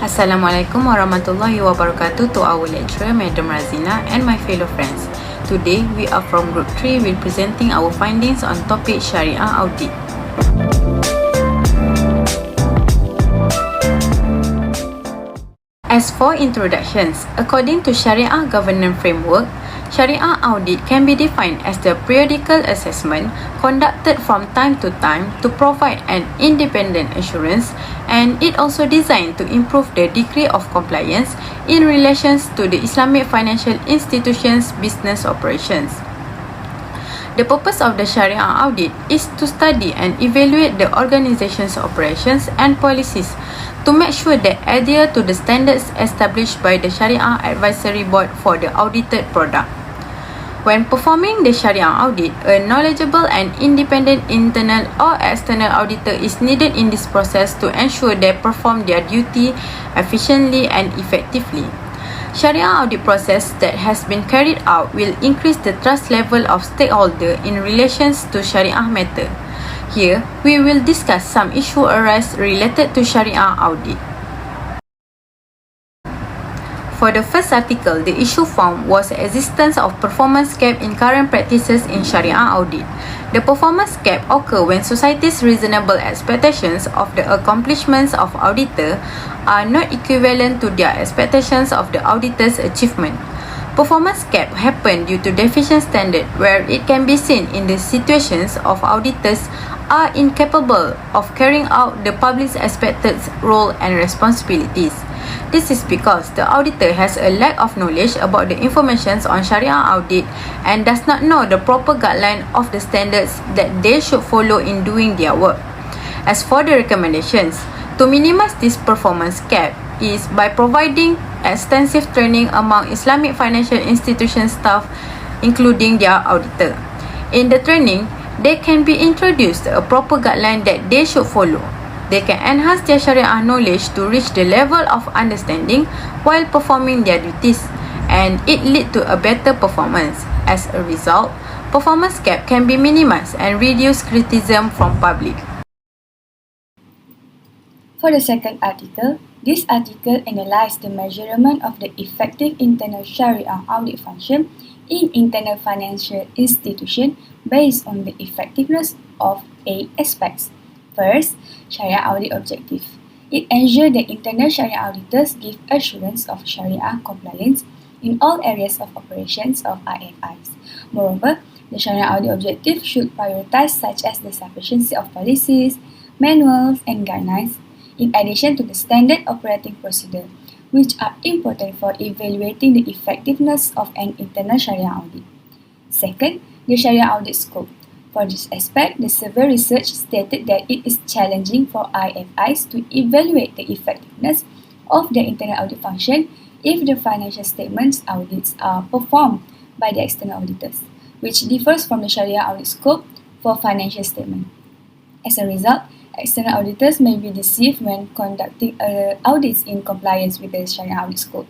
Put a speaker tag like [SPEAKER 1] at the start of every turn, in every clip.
[SPEAKER 1] Assalamualaikum warahmatullahi wabarakatuh to our lecturer, Madam Razina, and my fellow friends. Today, we are from Group 3 presenting our findings on topic Sharia Audit. As for introductions, according to Sharia Governance Framework, Sharia audit can be defined as the periodical assessment conducted from time to time to provide an independent assurance, and it also designed to improve the degree of compliance in relation to the Islamic financial institutions' business operations. The purpose of the Sharia audit is to study and evaluate the organization's operations and policies to make sure they adhere to the standards established by the Sharia Advisory Board for the audited product. When performing the Sharia audit, a knowledgeable and independent internal or external auditor is needed in this process to ensure they perform their duty efficiently and effectively. Sharia audit process that has been carried out will increase the trust level of stakeholder in relations to Sharia matter. Here, we will discuss some issue arise related to Sharia audit. For the first article, the issue found was the existence of performance gap in current practices in Sharia audit. The performance gap occurs when society's reasonable expectations of the accomplishments of auditor are not equivalent to their expectations of the auditor's achievement. Performance gap happen due to deficient standard, where it can be seen in the situations of auditors are incapable of carrying out the public's expected role and responsibilities. This is because the auditor has a lack of knowledge about the information on Sharia audit and does not know the proper guideline of the standards that they should follow in doing their work. As for the recommendations, to minimize this performance gap is by providing extensive training among Islamic financial institution staff, including their auditor. In the training, they can be introduced a proper guideline that they should follow. They can enhance their Sharia knowledge to reach the level of understanding while performing their duties, and it lead to a better performance. As a result, performance gap can be minimized and reduce criticism from public.
[SPEAKER 2] For the second article, this article analyzes the measurement of the effective internal Sharia audit function in internal financial institution based on the effectiveness of 8 aspects. First, Sharia audit objective. It ensures that internal Sharia auditors give assurance of Sharia compliance in all areas of operations of IFIs. Moreover, the Sharia audit objective should prioritize such as the sufficiency of policies, manuals, and guidelines, in addition to the standard operating procedure, which are important for evaluating the effectiveness of an internal Sharia audit. Second, the Sharia audit scope. For this aspect, the survey research stated that it is challenging for IFIs to evaluate the effectiveness of their internal audit function if the financial statements audits are performed by the external auditors, which differs from the Sharia audit scope for financial statement. As a result, external auditors may be deceived when conducting audits in compliance with the Sharia audit scope.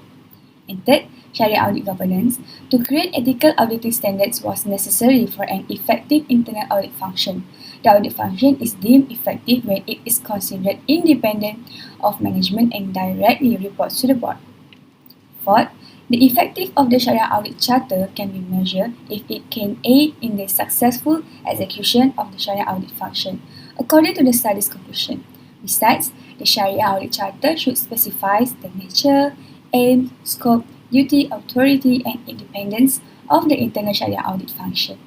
[SPEAKER 2] And third, Sharia audit governance. To create ethical auditing standards was necessary for an effective internal audit function. The audit function is deemed effective when it is considered independent of management and directly reports to the board. Fourth, the effectiveness of the Sharia audit charter can be measured if it can aid in the successful execution of the Sharia audit function, according to the study's conclusion. Besides, the Sharia audit charter should specify the nature, aim, scope, duty, authority, and independence of the internal Sharia audit function.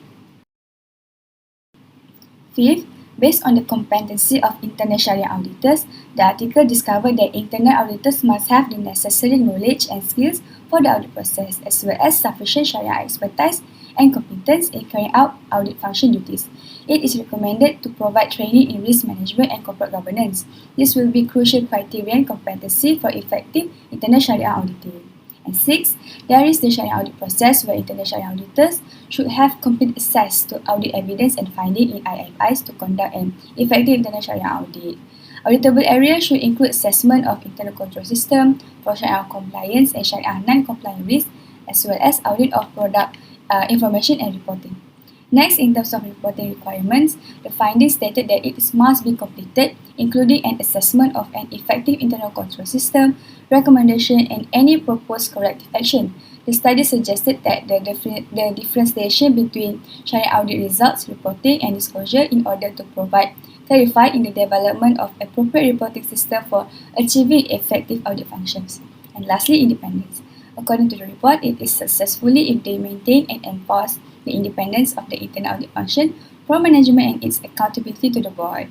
[SPEAKER 2] Fifth, based on the competency of internal Sharia auditors, the article discovered that internal auditors must have the necessary knowledge and skills for the audit process, as well as sufficient Sharia expertise and competence in carrying out audit function duties. It is recommended to provide training in risk management and corporate governance. This will be crucial criterion competency for effective internal Sharia auditing. And six, there is the Sharia audit process where internal Sharia auditors should have complete access to audit evidence and finding in IFIs to conduct an effective internal Sharia audit. Auditable areas should include assessment of internal control system for Sharia compliance and Sharia non-compliant risk, as well as audit of product information and reporting. Next, in terms of reporting requirements, the findings stated that it must be completed, including an assessment of an effective internal control system, recommendation, and any proposed corrective action. The study suggested that the differentiation between Sharia audit results, reporting, and disclosure in order to provide clarify in the development of appropriate reporting system for achieving effective audit functions. And lastly, independence. According to the report, it is successfully if they maintain and enforce the independence of the internal audit function from management and its accountability to the board.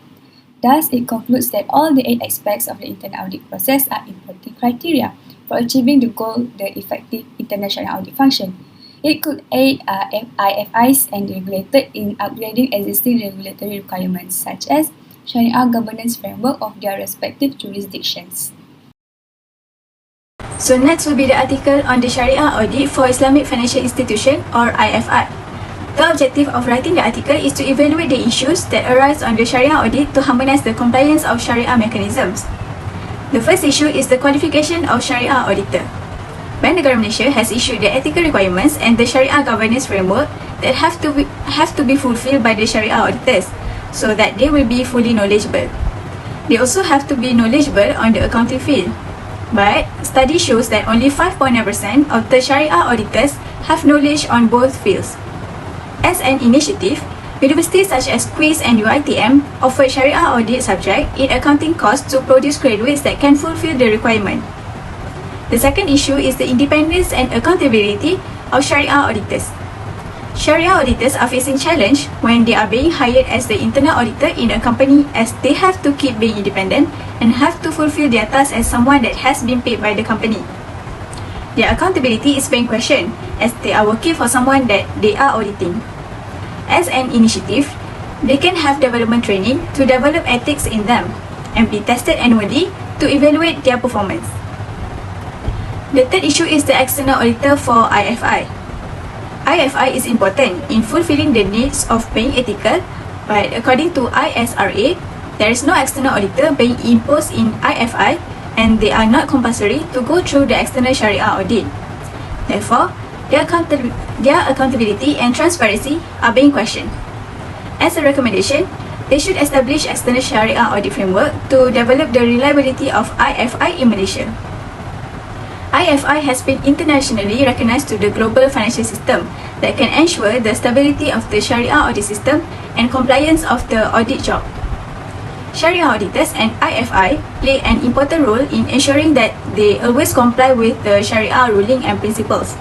[SPEAKER 2] Thus, it concludes that all the 8 aspects of the internal audit process are important criteria for achieving the goal, the effective international audit function. It could aid IFIs and the regulator in upgrading existing regulatory requirements such as Sharia governance framework of their respective jurisdictions.
[SPEAKER 1] So next will be the article on the Sharia audit for Islamic Financial Institution or IFI. The objective of writing the article is to evaluate the issues that arise on the Sharia audit to harmonise the compliance of Sharia mechanisms. The first issue is the qualification of Sharia auditor. Bank Negara Malaysia has issued the ethical requirements and the Sharia governance framework that have to be fulfilled by the Sharia auditors so that they will be fully knowledgeable. They also have to be knowledgeable on the accounting field. But study shows that only 5.9% of the Sharia auditors have knowledge on both fields. As an initiative, universities such as QUIS and UiTM offer Sharia audit subject in accounting course to produce graduates that can fulfill the requirement. The second issue is the independence and accountability of Sharia auditors. Sharia auditors are facing challenge when they are being hired as the internal auditor in a company, as they have to keep being independent and have to fulfill their tasks as someone that has been paid by the company. Their accountability is being questioned as they are working for someone that they are auditing. As an initiative, they can have development training to develop ethics in them and be tested annually to evaluate their performance. The third issue is the external auditor for IFI. IFI is important in fulfilling the needs of being ethical, but according to ISRA, there is no external auditor being imposed in IFI and they are not compulsory to go through the external Sharia audit. Therefore, their accountability and transparency are being questioned. As a recommendation, they should establish external Sharia audit framework to develop the reliability of IFI in Malaysia. IFI has been internationally recognized to the global financial system that can ensure the stability of the Sharia audit system and compliance of the audit job. Sharia auditors and IFI play an important role in ensuring that they always comply with the Sharia ruling and principles.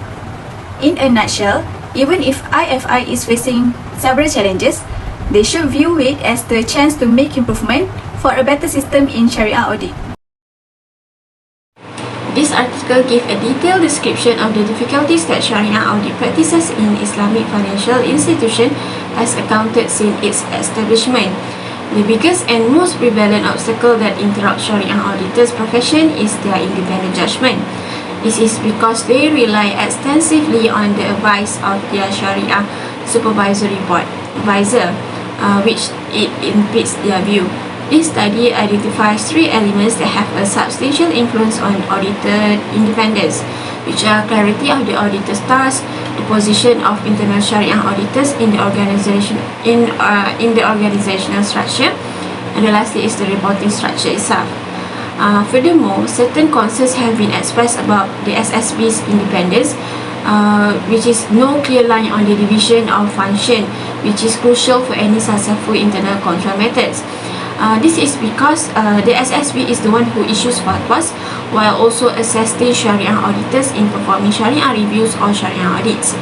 [SPEAKER 1] In a nutshell, even if IFI is facing several challenges, they should view it as the chance to make improvement for a better system in Sharia audit. This article gives a detailed description of the difficulties that Sharia audit practices in Islamic financial institution has encountered since its establishment. The biggest and most prevalent obstacle that interrupts Sharia auditors' profession is their independent judgment. This is because they rely extensively on the advice of their Sharia supervisory board advisor, which it impedes their view. This study identifies 3 elements that have a substantial influence on auditor independence, which are clarity of the auditor's task, the position of internal Sharia auditors in the organizational structure, and the lastly is the reporting structure itself. Furthermore, certain concerns have been expressed about the SSB's independence, which is no clear line on the division of function, which is crucial for any successful internal control methods. This is because the SSB is the one who issues fatwas while also assisting Sharia auditors in performing Sharia reviews or Sharia audits.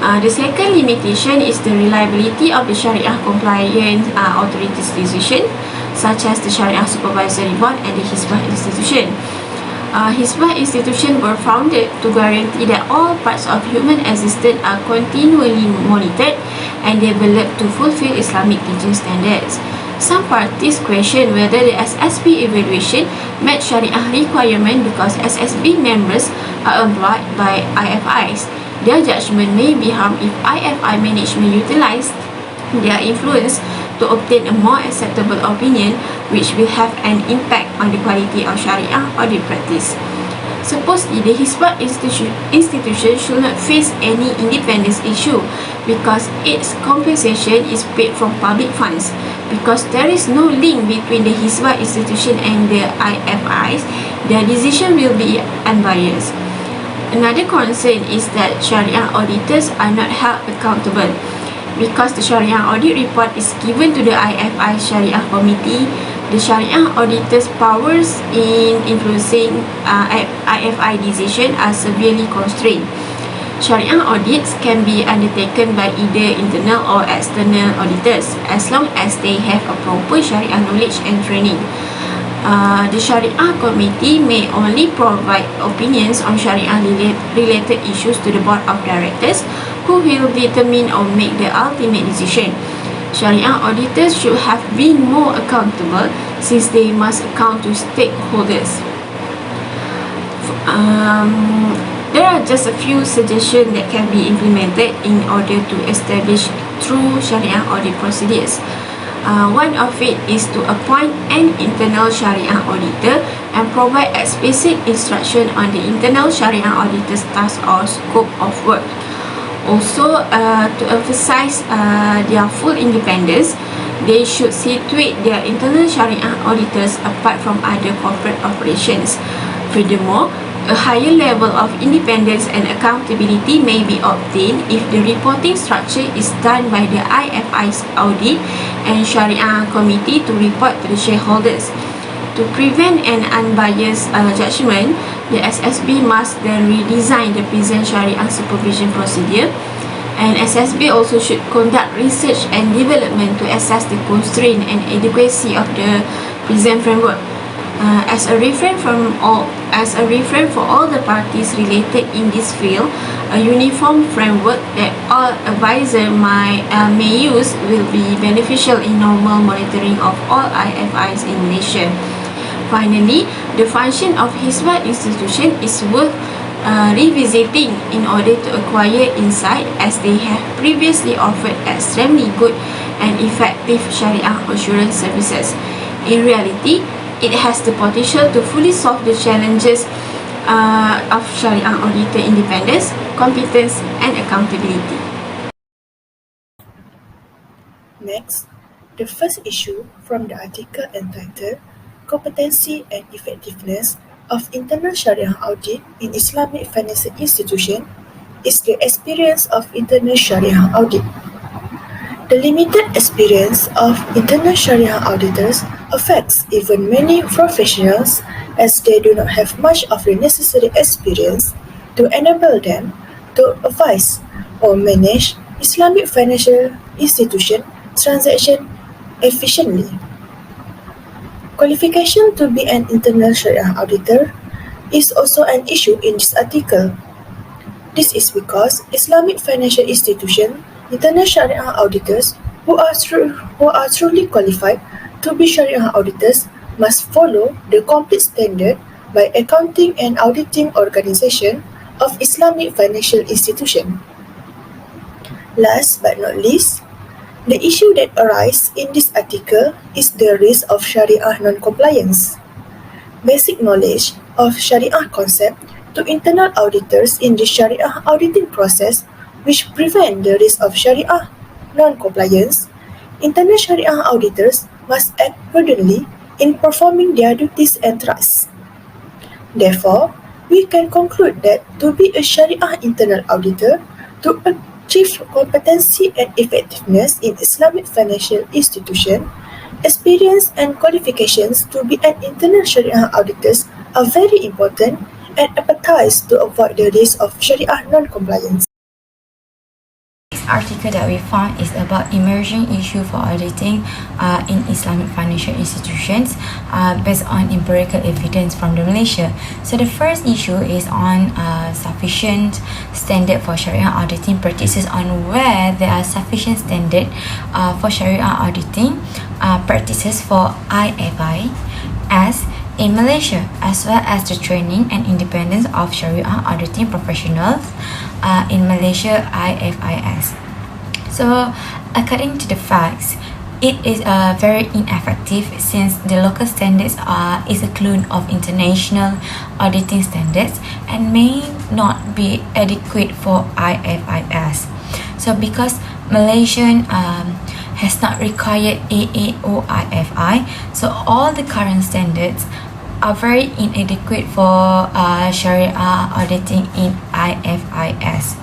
[SPEAKER 1] The second limitation is the reliability of the Sharia compliant authorities decision, such as the Sharia Supervisory Board and the Hizbah Institution. Hizbah Institution were founded to guarantee that all parts of human existence are continually monitored and developed to fulfill Islamic teaching standards. Some parties question whether the SSB evaluation met Sharia requirement because SSB members are employed by IFIs. Their judgment may be harmed if IFI management utilize their influence to obtain a more acceptable opinion, which will have an impact on the quality of Sharia audit practice.
[SPEAKER 3] Supposedly, the Hisbah institution should not face any independence issue because its compensation is paid from public funds. Because there is no link between the Hisbah institution and the IFIs, their decision will be unbiased. Another concern is that Sharia auditors are not held accountable. Because the Sharia audit report is given to the IFI Sharia Committee, the Sharia auditor's powers in influencing IFI decision are severely constrained. Sharia audits can be undertaken by either internal or external auditors as long as they have a proper Sharia knowledge and training. The Sharia Committee may only provide opinions on Sharia-related issues to the Board of Directors, who will determine or make the ultimate decision. Sharia auditors should have been more accountable since they must account to stakeholders. There are just a few suggestions that can be implemented in order to establish true Sharia audit procedures. One of it is to appoint an internal Sharia auditor and provide explicit instruction on the internal Sharia auditor's task or scope of work. Also, to emphasize their full independence, they should situate their internal Sharia auditors apart from other corporate operations. Furthermore, a higher level of independence and accountability may be obtained if the reporting structure is done by the IFI's audit and Sharia committee to report to the shareholders. To prevent an unbiased judgment, the SSB must then redesign the present Sharia supervision procedure, and SSB also should conduct research and development to assess the constraint and adequacy of the present framework. As a reference for all the parties related in this field, a uniform framework that all advisors may use will be beneficial in normal monitoring of all IFIs in Malaysia. Finally, the function of Hisbah institution is worth revisiting in order to acquire insight, as they have previously offered extremely good and effective Sharia assurance services. In reality, it has the potential to fully solve the challenges of Sharia auditor independence, competence, and accountability.
[SPEAKER 4] Next, the first issue from the article entitled Competency and Effectiveness of Internal Sharia Audit in Islamic Financial Institution is the experience of internal Sharia audit. The limited experience of internal Sharia auditors affects even many professionals, as they do not have much of the necessary experience to enable them to advise or manage Islamic financial institution transactions efficiently. Qualification to be an internal Sharia auditor is also an issue in this article. This is because Islamic financial institution internal Sharia auditors who are truly qualified to be Sharia auditors must follow the complete standard by Accounting and Auditing Organization of Islamic Financial Institution. Last but not least, the issue that arises in this article is the risk of Sharia non-compliance. Basic knowledge of Sharia concept to internal auditors in the Sharia auditing process, which prevent the risk of Sharia non-compliance. Internal Sharia auditors must act prudently in performing their duties and tasks. Therefore, we can conclude that to be a Sharia internal auditor, to achieve competency and effectiveness in Islamic financial institution, experience and qualifications to be an internal Sharia auditors are very important and advertised to avoid the risk of Sharia non-compliance.
[SPEAKER 5] Article that we found is about emerging issue for auditing in Islamic financial institutions based on empirical evidence from the Malaysia. So the first issue is on sufficient standard for Sharia auditing practices, on where there are sufficient standard for Sharia auditing practices for IFI as in Malaysia, as well as the training and independence of Sharia auditing professionals in Malaysia IFIS. So, according to the facts, it is very ineffective since the local standards is a clone of international auditing standards and may not be adequate for IFIS. So because Malaysian has not required AAOIFI, so all the current standards are very inadequate for Sharia auditing in IFIS.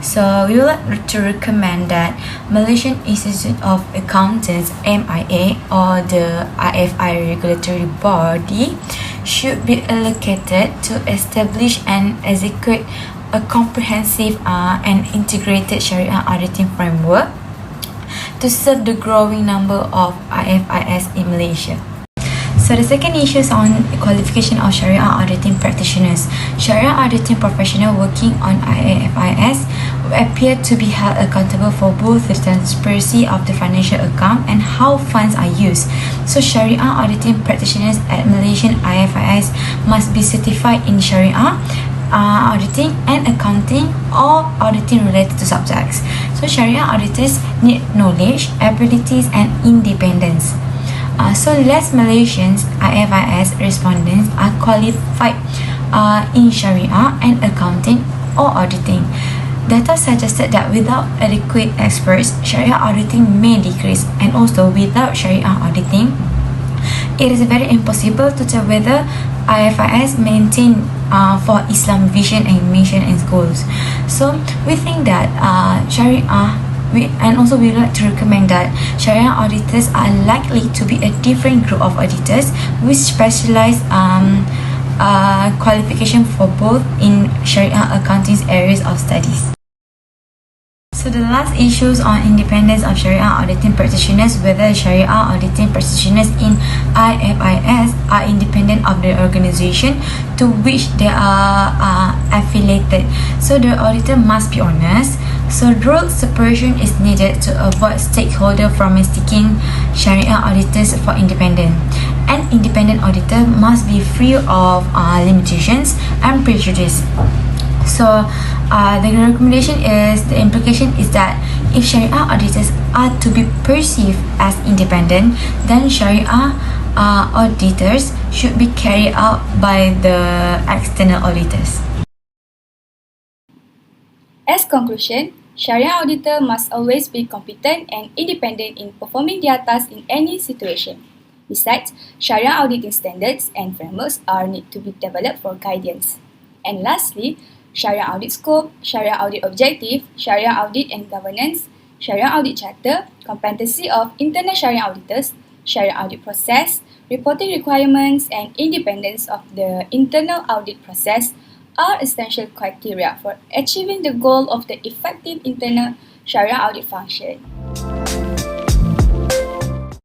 [SPEAKER 5] So we would like to recommend that Malaysian Institute of Accountants MIA or the IFI regulatory body should be allocated to establish and execute a comprehensive and integrated Sharia auditing framework to serve the growing number of IFIS in Malaysia. So the second issue is on qualification of Sharia auditing practitioners. Sharia auditing professionals working on IFIS appear to be held accountable for both the transparency of the financial account and how funds are used. So Sharia auditing practitioners at Malaysian IFIS must be certified in Sharia auditing and accounting or auditing related to subjects. So Sharia auditors need knowledge, abilities and independence. So less Malaysians IFIS respondents are qualified in Sharia and accounting or auditing. Data suggested that without adequate experts, Sharia auditing may decrease, and also without Sharia auditing, it is very impossible to tell whether IFIS maintain for Islam vision and mission in schools. So we think that Sharia we would like to recommend that Sharia auditors are likely to be a different group of auditors with specialized qualification for both in Sharia accounting areas of studies. So the last issues on independence of Sharia auditing practitioners, whether Sharia auditing practitioners in IFIS are independent of the organization to which they are affiliated. So the auditor must be honest. So role separation is needed to avoid stakeholder from mistaking Sharia auditors for independent. An independent auditor must be free of limitations and prejudice. So the recommendation is, the implication is that if Sharia auditors are to be perceived as independent, then Sharia auditors should be carried out by the external auditors.
[SPEAKER 2] As conclusion, Sharia auditor must always be competent and independent in performing their tasks in any situation. Besides, Sharia auditing standards and frameworks are need to be developed for guidance. And lastly, Sharia audit scope, Sharia audit objective, Sharia audit and governance, Sharia audit charter, competency of internal Sharia auditors, Sharia audit process, reporting requirements and independence of the internal audit process are essential criteria for achieving the goal of the effective internal Sharia audit function.